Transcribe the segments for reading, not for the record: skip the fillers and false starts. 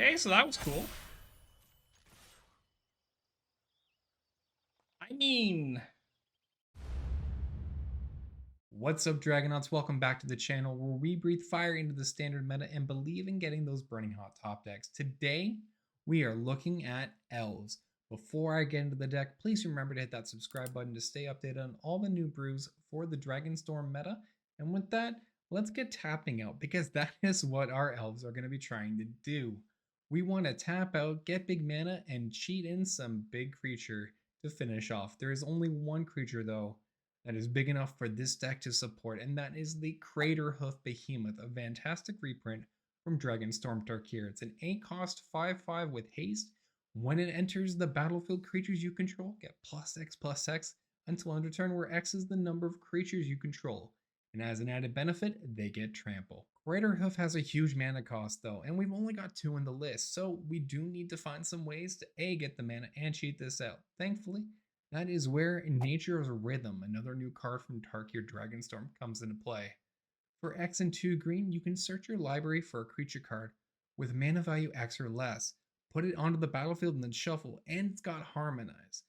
Okay, so that was cool. I mean, what's up, Dragonauts? Welcome back to the channel where we breathe fire into the standard meta and believe in getting those burning hot top decks. Today, we are looking at Elves. Before I get into the deck, please remember to hit that subscribe button to stay updated on all the new brews for the Dragonstorm meta. And with that, let's get tapping out because that is what our Elves are going to be trying to do. We want to tap out, get big mana, and cheat in some big creature to finish off. There is only one creature though that is big enough for this deck to support, and that is the Craterhoof Behemoth, a fantastic reprint from Dragonstorm TARKIR. It's an 8-cost 5/5 with haste. When it enters the battlefield, creatures you control get +X/+X until end of turn, where X is the number of creatures you control. And as an added benefit, they get trample. Craterhoof has a huge mana cost though, and we've only got 2 in the list, so we do need to find some ways to A, get the mana and cheat this out. Thankfully, that is where Nature's Rhythm, another new card from Tarkir Dragonstorm, comes into play. For X and 2 green, you can search your library for a creature card with mana value X or less, put it onto the battlefield and then shuffle, and it's got Harmonize.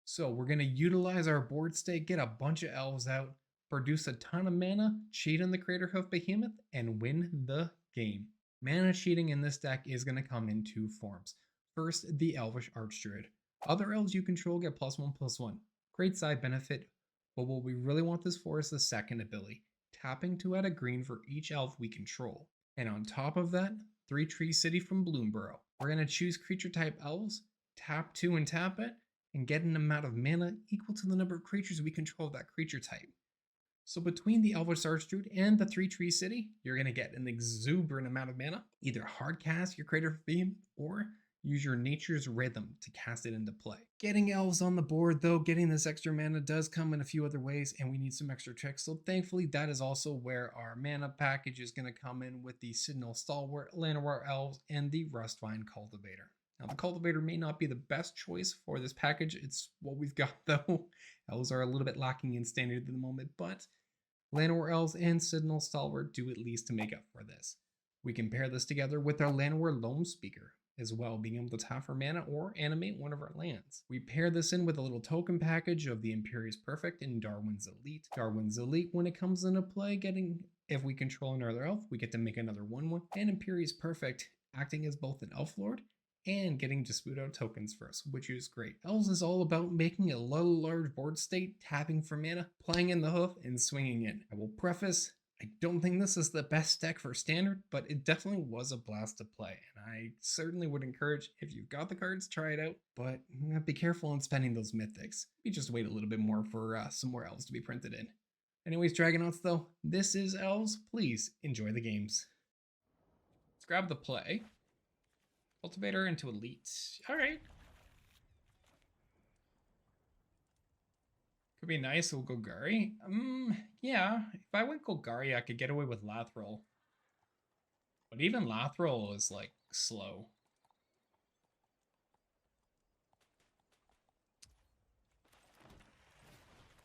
So we're going to utilize our board state, get a bunch of elves out, produce a ton of mana, cheat on the Craterhoof Behemoth, and win the game. Mana cheating in this deck is going to come in 2 forms. First, the Elvish Archdruid. Other elves you control get +1/+1. Great side benefit, but what we really want this for is the second ability, tapping to add a green for each elf we control. And on top of that, 3 Tree City from Bloomburrow. We're going to choose creature type elves, tap 2 and tap it, and get an amount of mana equal to the number of creatures we control of that creature type. So between the Elvish Archdruid and the 3 Tree City, you're going to get an exuberant amount of mana. Either hard cast your Craterhoof Behemoth or use your Nature's Rhythm to cast it into play. Getting elves on the board though, getting this extra mana does come in a few other ways and we need some extra tricks. So thankfully that is also where our mana package is going to come in with the Sentinel Stalwart, Llanowar Elves, and the Rustvine Cultivator. Now the Cultivator may not be the best choice for this package. It's what we've got though. Elves are a little bit lacking in standard at the moment, but Llanowar Elves and Sentinel Stalwart do at least to make up for this. We can pair this together with our Llanowar Loam Speaker as well, being able to tap for mana or animate one of our lands. We pair this in with a little token package of the Imperious Perfect and Darwin's Elite. Darwin's Elite, when it comes into play, if we control another elf, we get to make another 1/1, and Imperious Perfect acting as both an elf lord and getting dispute out tokens for us, which is great. Elves is all about making a large board state, tapping for mana, playing in the hoof, and swinging in. I will preface, I don't think this is the best deck for standard, but it definitely was a blast to play, and I certainly would encourage, if you've got the cards, try it out, but be careful in spending those mythics. You just wait a little bit more for some more elves to be printed in. Anyways, Dragonauts though, this is Elves. Please enjoy the games. Let's grab the play. Cultivator into Elite. Alright. Could be nice, we'll go Golgari. Yeah, if I went Golgari, I could get away with Lathril. But even Lathril is, like, slow.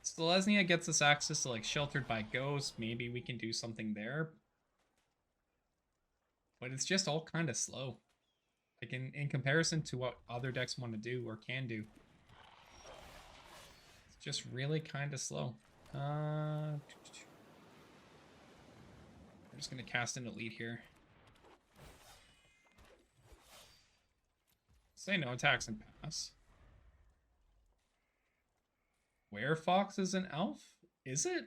Selesnya gets us access to, like, Sheltered by Ghosts. Maybe we can do something there. But it's just all kind of slow. Like, in comparison to what other decks want to do or can do. Just really kind of slow. We're just going to cast an Elite here. Say no attacks and pass. Werefox is an elf? Is it?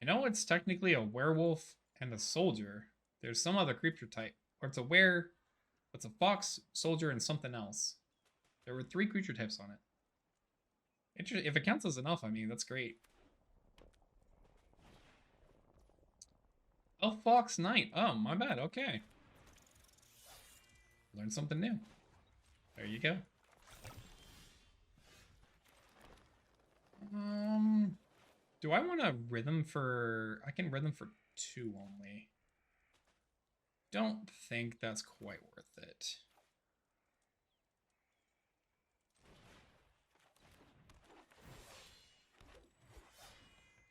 I know it's technically a werewolf and a soldier. There's some other creature type. Or it's a it's a fox, soldier, and something else. There were 3 creature types on it. If it counts as an elf, I mean, that's great. Elf, fox, knight. Oh, my bad. Okay. Learn something new. There you go. Do I want to rhythm for... I can rhythm for 2 only. Don't think that's quite worth it.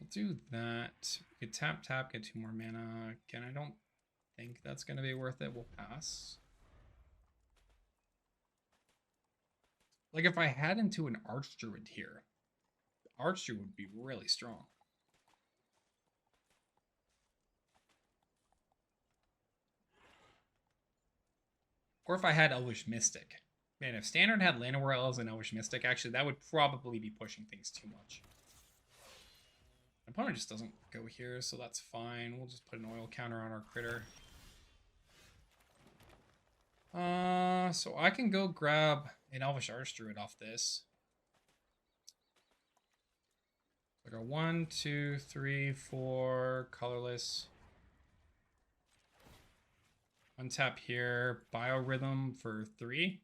We'll do that. We could tap, get 2 more mana. Again, I don't think that's going to be worth it. We'll pass. Like if I had into an Archdruid here, Archdruid would be really strong. Or if I had Elvish Mystic. Man, if Standard had Llanowar Elves and Elvish Mystic, actually, that would probably be pushing things too much. My opponent just doesn't go here, so that's fine. We'll just put an oil counter on our critter. So I can go grab an Elvish Archdruid off this. I go 1, 2, 3, 4, colorless. Untap here, Biorhythm for 3.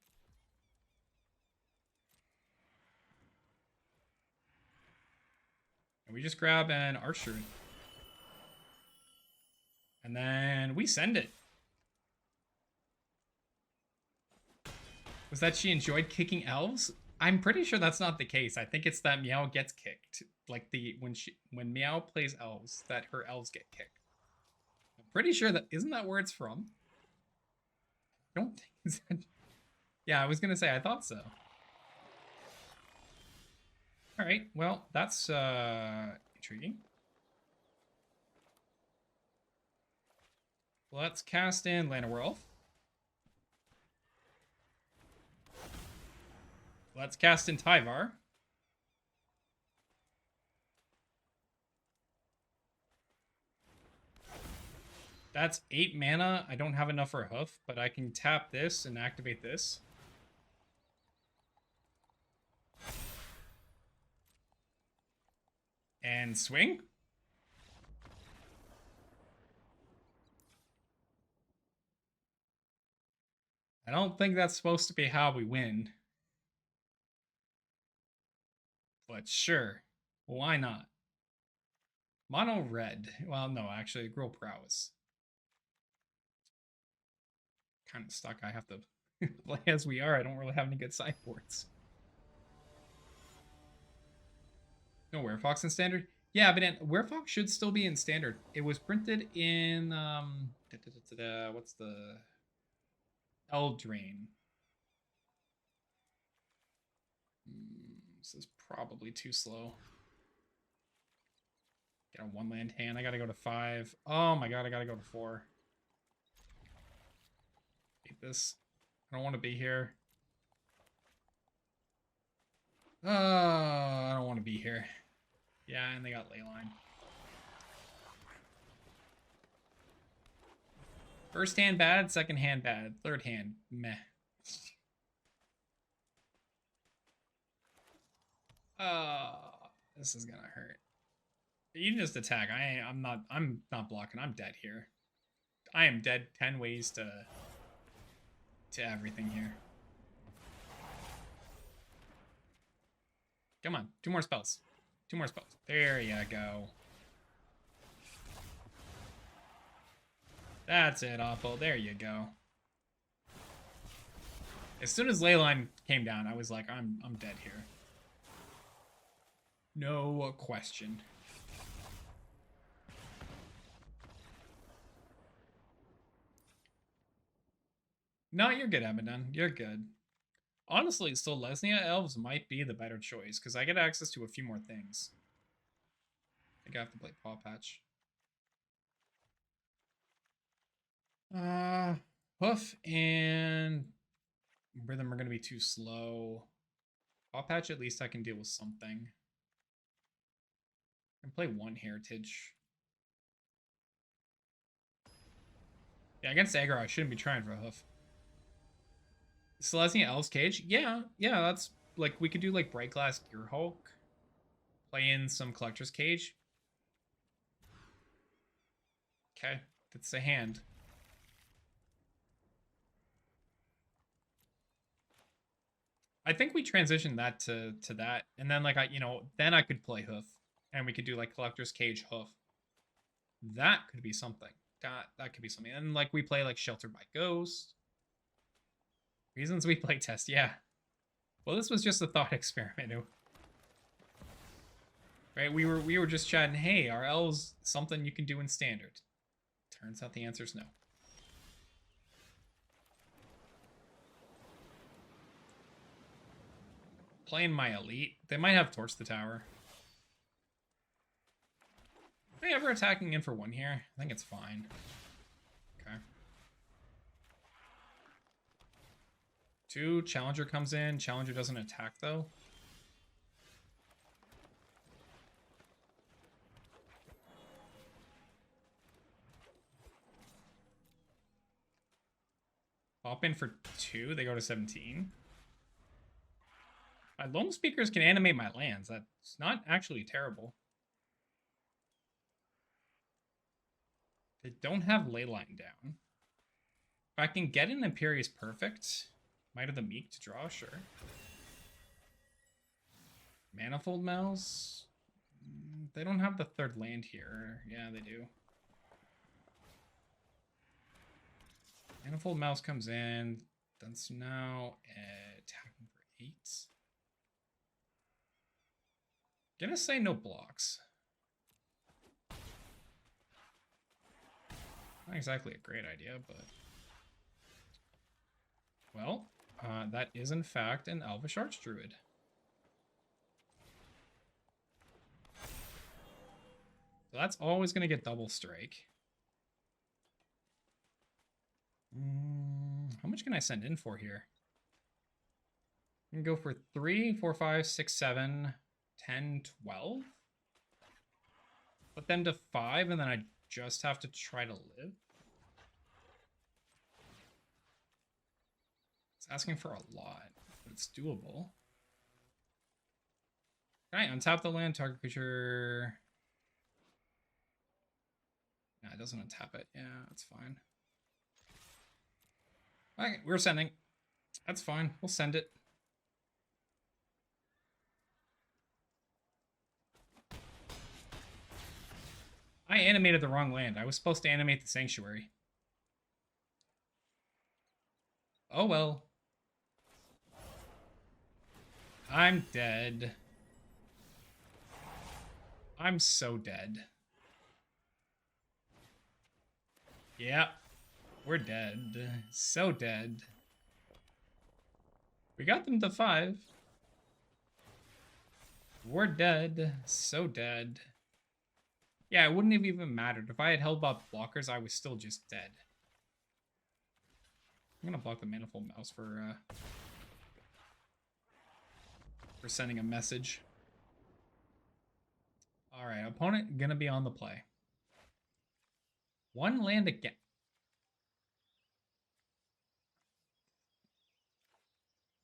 And we just grab an Archdruid. And then we send it. Was that she enjoyed kicking elves? I'm pretty sure that's not the case. I think it's that Meow gets kicked. Like when Meow plays elves, that her elves get kicked. I'm pretty sure that isn't that where it's from? I don't think that... Yeah, I was gonna say I thought so. All right, well that's intriguing. Let's cast in Llanowar Elf. Let's cast in Tyvar. That's 8 mana. I don't have enough for a Hoof, but I can tap this and activate this. And swing. I don't think that's supposed to be how we win. But sure, why not? Mono red. Well, no, actually, Gruul Prowess. Kind of stuck. I have to play as we are. I don't really have any good sideboards. No Werefox in Standard? Yeah, but Werefox should still be in Standard. It was printed in, what's the... Eldraine. This is probably too slow. Get a 1-land hand. I gotta go to 5. Oh my god, I gotta go to 4. Hate this. I don't want to be here. I don't want to be here. Yeah, and they got Leyline. First hand bad, second hand bad, third hand meh. This is gonna hurt. You can just attack. I'm not blocking. I'm dead here. I am dead 10 ways to everything here. Come on, 2 more spells. 2 more spells. There you go. That's it, awful. There you go. As soon as Leyline came down, I was like, I'm dead here. No question. No, you're good, Abaddon. You're good. Honestly, still Lesnia Elves might be the better choice, because I get access to a few more things. I think I have to play Paw Patch. Hoof and Rhythm are going to be too slow. Paw Patch, at least I can deal with something. I can play 1 Heritage. Yeah, against Aggro, I shouldn't be trying for a Hoof. Selesnya Elves Cage? Yeah, that's like we could do like Bright Glass Gear Hulk. Play in some Collector's Cage. Okay, that's a hand. I think we transitioned that to that, and then like then I could play Hoof, and we could do like Collector's Cage Hoof. That could be something. That could be something. And like we play like Sheltered by Ghost. Reasons we play test, yeah. Well, this was just a thought experiment. Right? We were just chatting, hey, are elves something you can do in Standard? Turns out the answer is no. Playing my elite. They might have torched the tower. Are they ever attacking in for 1 here? I think it's fine. Okay. 2, Challenger comes in. Challenger doesn't attack though. Pop in for 2, they go to 17. My Loam Speakers can animate my lands. That's not actually terrible. They don't have Leyline down. If I can get an Imperious Perfect, Might of the Meek to draw, sure. Manifold Mouse? They don't have the 3rd land here. Yeah, they do. Manifold Mouse comes in. That's now attacking for 8. Gonna say no blocks. Not exactly a great idea, but... Well, that is in fact an Elvish Archdruid. So that's always gonna get double strike. How much can I send in for here? I can go for 3, 4, 5, 6, 7, 10, 12. Put them to 5, and then I just have to try to live. It's asking for a lot, but it's doable. Can I untap the land? Target creature... No, it doesn't untap it. Yeah, that's fine. Okay, we're sending. That's fine. We'll send it. I animated the wrong land. I was supposed to animate the Sanctuary. Oh well. I'm dead. I'm so dead. Yeah. We're dead. So dead. We got them to 5. We're dead. So dead. Yeah, it wouldn't have even mattered. If I had held up blockers, I was still just dead. I'm gonna block the Manifold Mouse for sending a message. Alright, opponent gonna be on the play. 1 land again.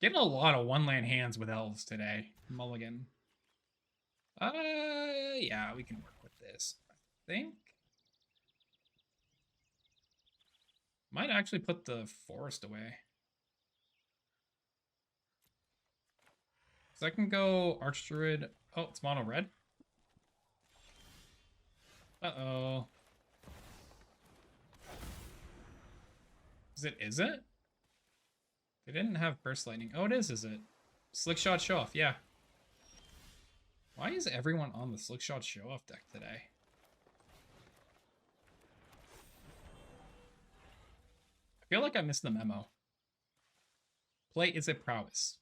Getting a lot of 1-land hands with Elves today. Mulligan. Yeah, we can work with this, I think. Might actually put the forest away. So I can go Archdruid. Oh, it's mono red. Uh-oh. Is it Izzet? They didn't have Burst Lightning. Oh, it is Izzet. Slickshot Show Off, yeah. Why is everyone on the Slickshot Show Off deck today? I feel like I missed the memo. Play Izzet Prowess.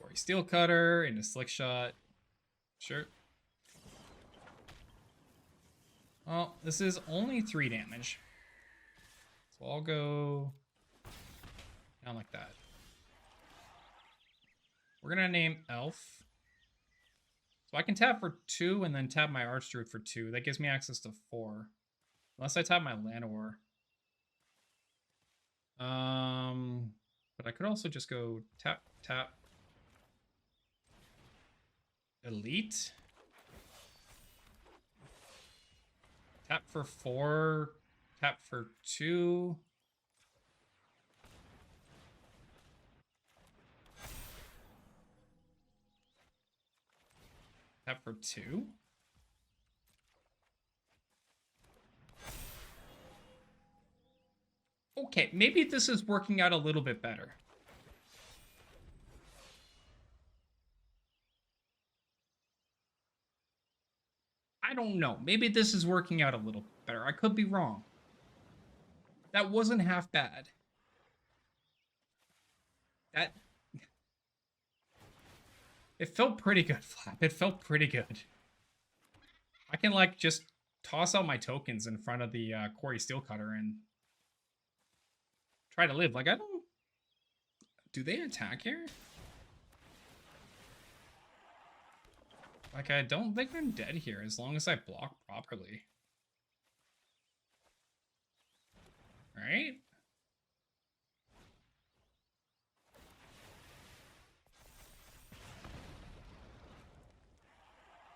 Or Steel Cutter into Slickshot. Sure. Well, this is only 3 damage. So I'll go down like that. We're gonna name Elf. So I can tap for 2 and then tap my Archdruid for 2. That gives me access to 4. Unless I tap my Llanowar. But I could also just go tap, tap. Elite. Tap for 4. Tap for 2. Tap for 2. Okay, maybe this is working out a little bit better. I don't know. Maybe this is working out a little better. I could be wrong. That wasn't half bad. It felt pretty good, Flap. It felt pretty good. I can, like, just toss out my tokens in front of the Quarry Steelcutter and try to live. Like, I don't... Do they attack here? Like, I don't think I'm dead here as long as I block properly. Right?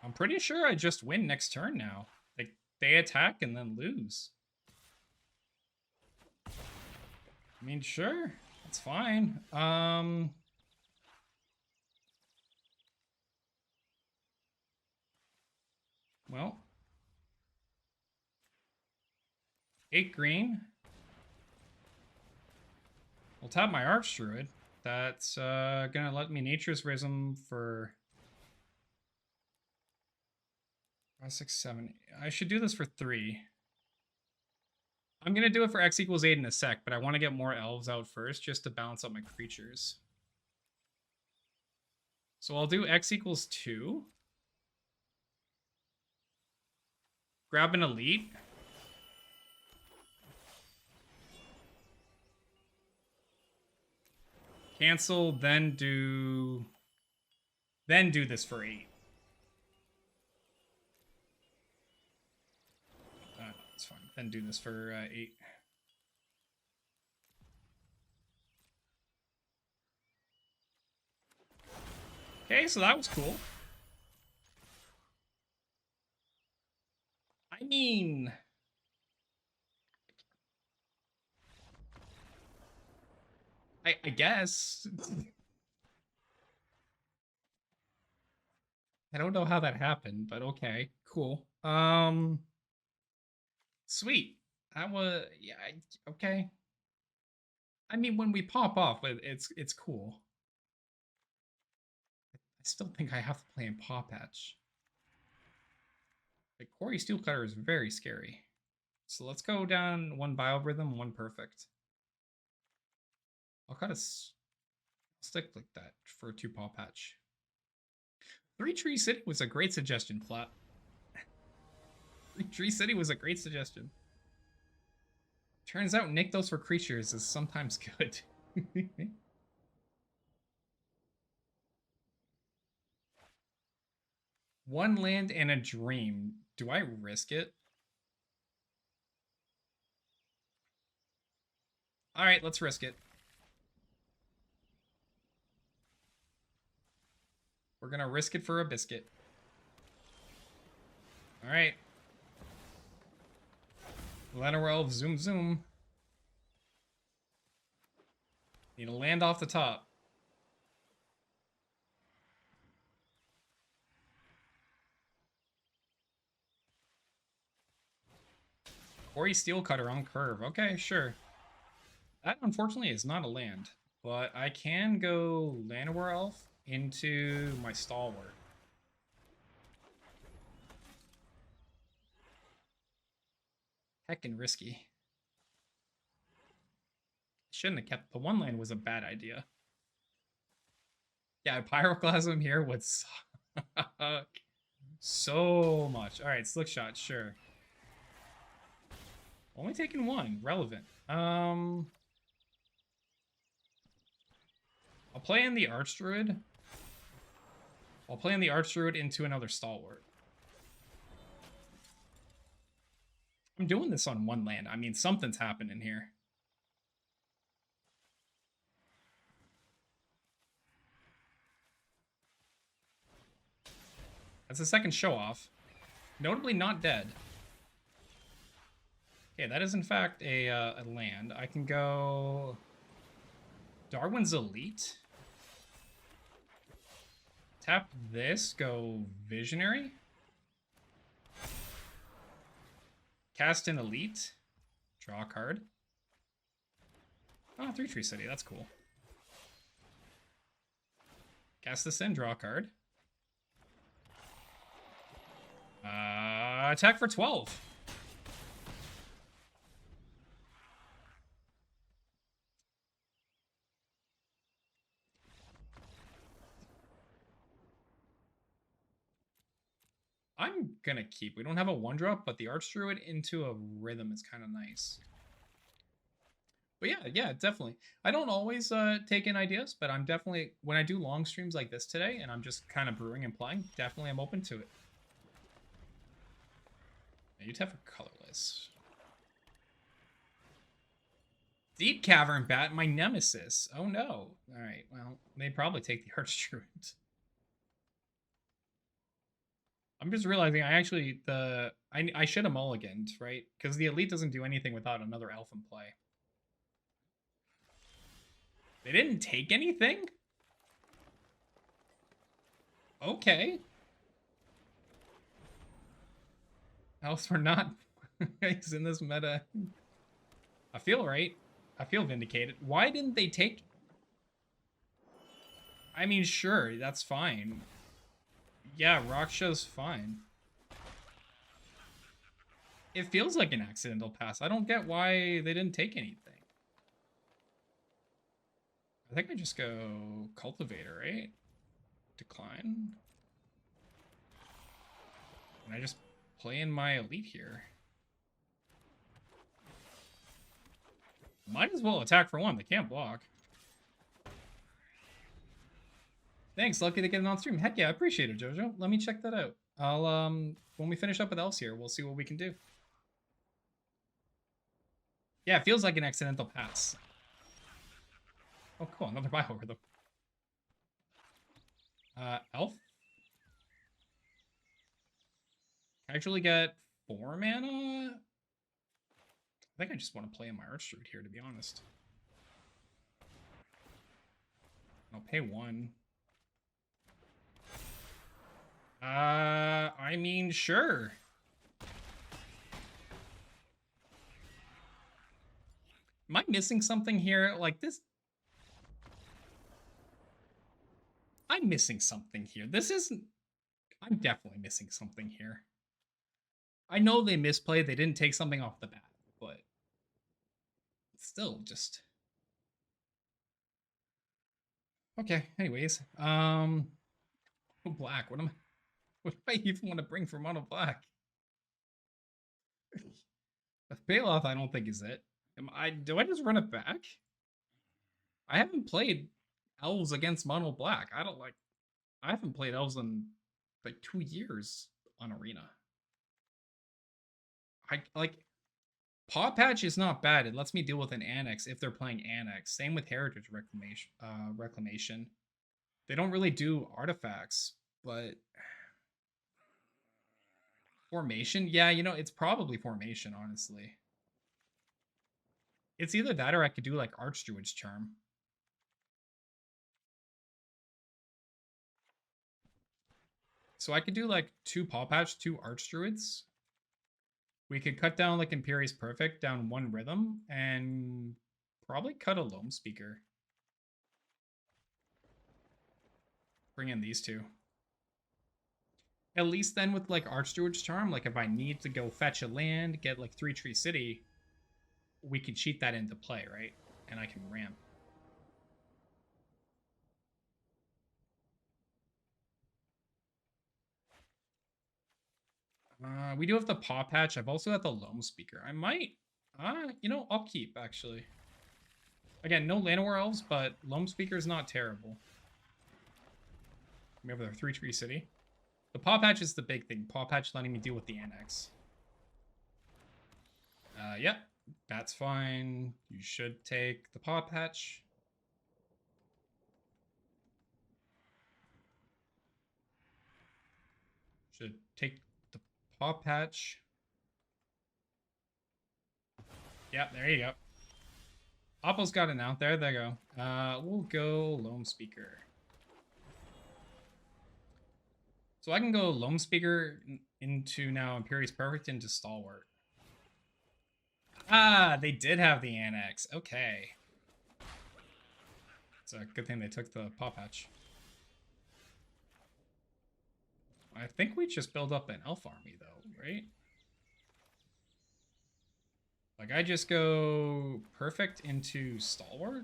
I'm pretty sure I just win next turn now. Like, they attack and then lose. I mean, sure. It's fine. Well. 8 green. We'll tap my Archdruid. That's gonna let me Nature's Rhythm for 5, 6, 7. I should do this for 3. I'm gonna do it for X equals 8 in a sec, but I want to get more elves out first just to balance out my creatures. So I'll do X equals 2. Grab an elite. Cancel, then do this for 8. It's fine. Then do this for 8. Okay, so that was cool. I mean, I guess. I don't know how that happened, but okay, cool. Sweet. That was, yeah, okay. I mean, when we pop off, it's cool. I still think I have to play in Paw Patch. The Quarry Steelcutter is very scary. So let's go down 1 Biorhythm, 1 Perfect. I'll kind of stick like that for 2 Paw Patch. 3 Tree City was a great suggestion, Flat. 3 Tree City was a great suggestion. Turns out Nykthos for creatures is sometimes good. 1 land and a dream. Do I risk it? Alright, let's risk it. We're gonna risk it for a biscuit. Alright. Llanowar Elves, zoom zoom. Need to land off the top. Quarry Steelcutter on curve. Okay, sure. That, unfortunately, is not a land. But I can go Llanowar Elf into my Stalwart. Heckin' risky. Shouldn't have kept... The 1 land was a bad idea. Yeah, Pyroclasm here would suck so much. Alright, Slick Shot, sure. Only taking 1. Relevant. I'll play in the Archdruid. I'll play in the Archdruid into another Stalwart. I'm doing this on 1 land. I mean, something's happening here. That's the second show-off. Notably not dead. Okay, that is in fact a land. I can go... Darwin's Elite. Tap this, go Visionary. Cast an Elite. Draw a card. Oh, 3 Tree City, that's cool. Cast this in, draw a card. Attack for 12. I'm gonna keep. We don't have a 1-drop, but the Archdruid into a Rhythm is kind of nice. But yeah, definitely. I don't always take in ideas, but I'm definitely, when I do long streams like this today and I'm just kind of brewing and playing, definitely I'm open to it. You'd have a colorless. Deep Cavern Bat, my nemesis. Oh no. Alright, well, they probably take the Archdruid. I'm just realizing I actually, I should have mulliganed, right? Because the Elite doesn't do anything without another elf in play. They didn't take anything? Okay. Elves were not in this meta. I feel right. I feel vindicated. Why didn't they take... I mean, sure, that's fine. Yeah, Raksha's fine. It feels like an accidental pass. I don't get why they didn't take anything. I think I just go Cultivator, right? Decline. And I just play in my Elite here. Might as well attack for one. They can't block. Thanks, lucky to get it on stream. Heck yeah, I appreciate it, Jojo. Let me check that out. I'll when we finish up with Elves here, we'll see what we can do. Yeah, it feels like an accidental pass. Oh, cool, another Biorhythm. Elf. I actually get 4 mana. I think I just want to play in my Archdruid here, to be honest. I'll pay 1. I mean, sure. Am I missing something here? Like this... I'm missing something here. This isn't... I'm definitely missing something here. I know they misplayed. They didn't take something off the bat, but... still, just... Okay, anyways. Black, what do I even want to bring for mono black? Bailoff, I don't think is it. Do I just run it back? I haven't played Elves against mono black. I haven't played Elves in like 2 years on Arena. Paw Patch is not bad. It lets me deal with an Annex if they're playing Annex. Same with Heritage Reclamation. They don't really do artifacts, but Formation? Yeah, you know, it's probably Formation, honestly. It's either that or I could do like Archdruid's Charm. So I could do like 2 Paw Patch, 2 Archdruids. We could cut down like Imperious Perfect down 1 Rhythm and probably cut a Loam Speaker. Bring in these 2. At least then with like Archdruid's Charm, like if I need to go fetch a land, get like 3 Tree City, we can cheat that into play, right? And I can ramp. We do have the Paw Patch. I've also got the Loam Speaker. I might, you know, I'll keep, actually. Again, no Llanowar Elves, but Loam Speaker is not terrible. We have our 3 Tree City. The Paw Patch is the big thing. Paw Patch letting me deal with the Annex. Yep, that's fine. You should take the Paw Patch. Should take the Paw Patch. Yep, there you go. Oppo's got it now. There they go. We'll go Loam Speaker. So I can go Loam Speaker into now Imperious Perfect into Stalwart. Ah, they did have the Annex. Okay. It's a good thing they took the Paw Patch. I think we just build up an Elf army though, right? Like I just go Perfect into Stalwart?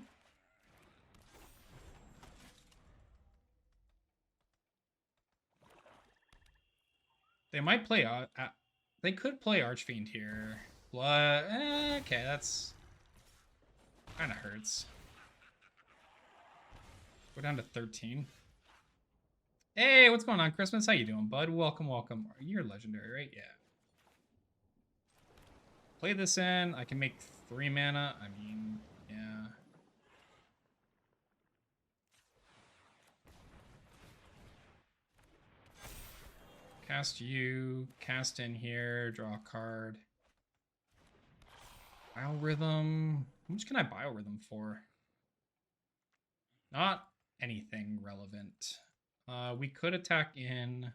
They might play... they could play Archfiend here. Blood... okay, that's... kind of hurts. Go down to 13. Hey, what's going on, Christmas? How you doing, bud? Welcome, welcome. You're legendary, right? Yeah. Play this in. I can make 3 mana. I mean, yeah. Cast you. Cast in here. Draw a card. Biorhythm. How much can I Biorhythm for? Not anything relevant. We could attack in.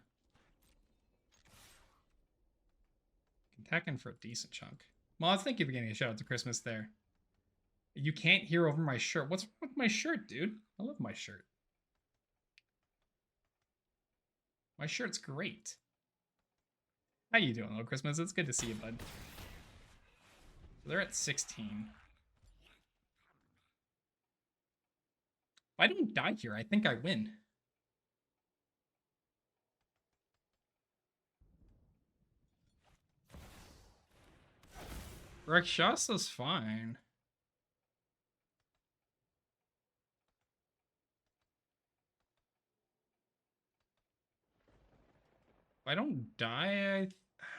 Attack in for a decent chunk. Mods, thank you for getting a shout out to Christmas there. You can't hear over my shirt. What's wrong with my shirt, dude? I love my shirt. My shirt's great. How you doing, little Christmas? It's good to see you, bud. So they're at 16. If I don't die here, I think I win. Rakshasa's fine. If I don't die,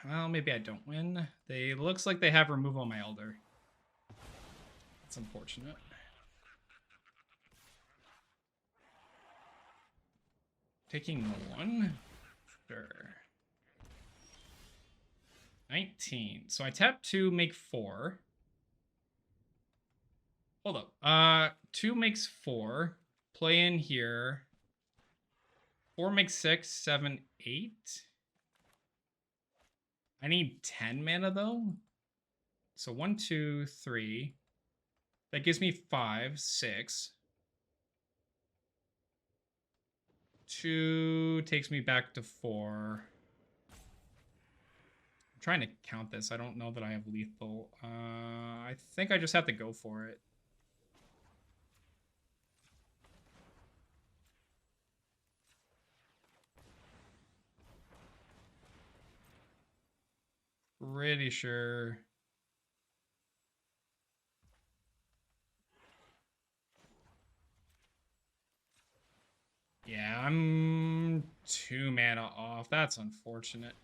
well, maybe I don't win. Looks like they have removal on my Elder. That's unfortunate. Taking 1? Sure. 19. So I tap 2, make 4. Hold up. 2 makes 4. Play in here. 4 makes 6, 7, 8. I need 10 mana though. So 1, 2, 3. That gives me 5, 6. 2 takes me back to 4. I'm trying to count this. I don't know that I have lethal. I think I just have to go for it. Pretty sure. Yeah, I'm 2 mana off. That's unfortunate.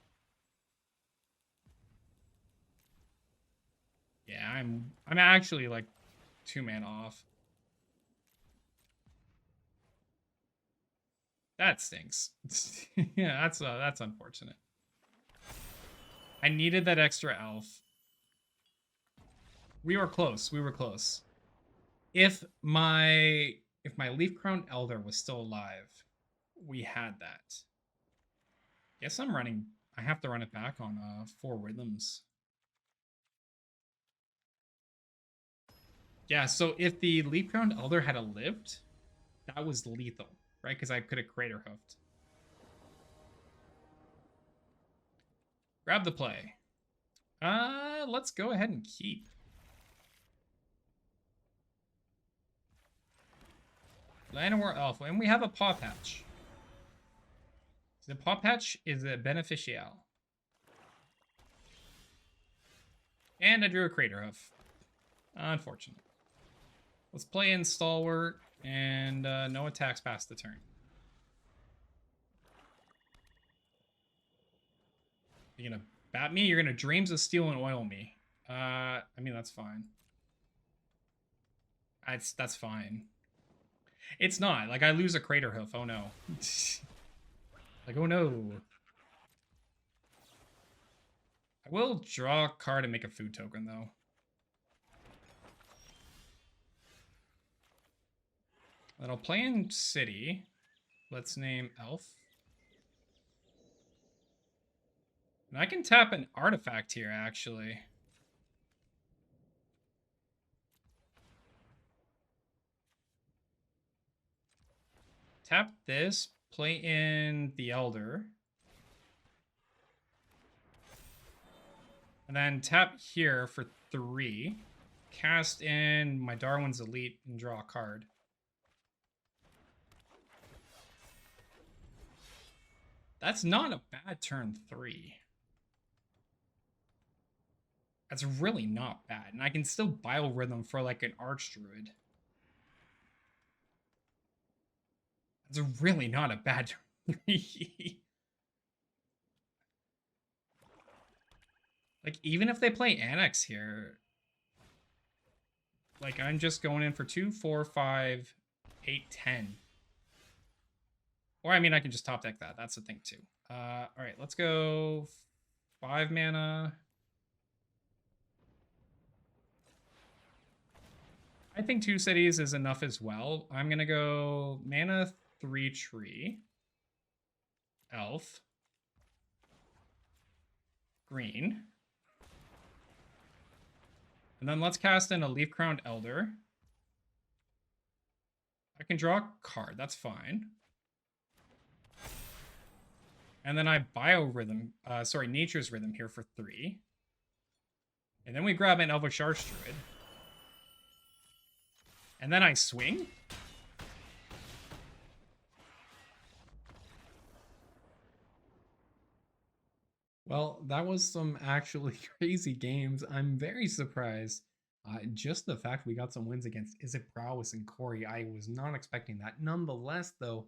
Yeah, I'm actually like 2 mana off. That stinks. Yeah, that's unfortunate. I needed that extra elf. We were close. We were close. If my Leaf Crown Elder was still alive, we had that. Guess I'm running. I have to run it back on 4 rhythms. Yeah, so if the Leaf Crown Elder had lived, that was lethal, right? Because I could have Craterhoofed. Grab the play. Let's go ahead and keep. Llanowar Elf, and we have a Paw Patch. The Paw Patch is a beneficial. And I drew a Craterhoof. Unfortunate. Let's play in Stalwart, and no attacks past the turn. You're gonna bat me? You're gonna Dreams of Steel and Oil me. I mean, that's fine. That's fine. It's not. Like, I lose a Craterhoof. Oh, no. Like, oh, no. I will draw a card and make a food token, though. Then I'll play in City. Let's name Elf. And I can tap an artifact here, actually. Tap this, play in the Elder. And then tap here for 3. Cast in my Darwin's Elite and draw a card. That's not a bad turn 3. That's really not bad. And I can still Biorhythm for like an Archdruid. That's really not a bad turn 3. Like, even if they play Annex here, like, I'm just going in for 2, 4, 5, 8, 10. Or, I mean, I can just top deck that. That's the thing, too. All right, let's go 5 mana. I think 2 cities is enough as well. I'm going to go mana 3 tree. Elf. Green. And then let's cast in a Leaf Crowned Elder. I can draw a card. That's fine. And then I Biorhythm, Nature's Rhythm here for 3. And then we grab an Elvish Archdruid. And then I swing? Well, that was some actually crazy games. I'm very surprised. Just the fact we got some wins against Izzet, Prowess, and Corey, I was not expecting that. Nonetheless, though,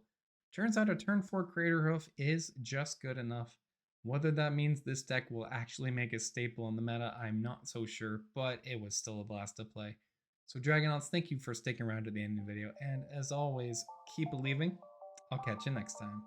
turns out a turn 4 Craterhoof is just good enough. Whether that means this deck will actually make a staple in the meta, I'm not so sure, but it was still a blast to play. So Dragonauts, thank you for sticking around to the end of the video, and as always, keep believing. I'll catch you next time.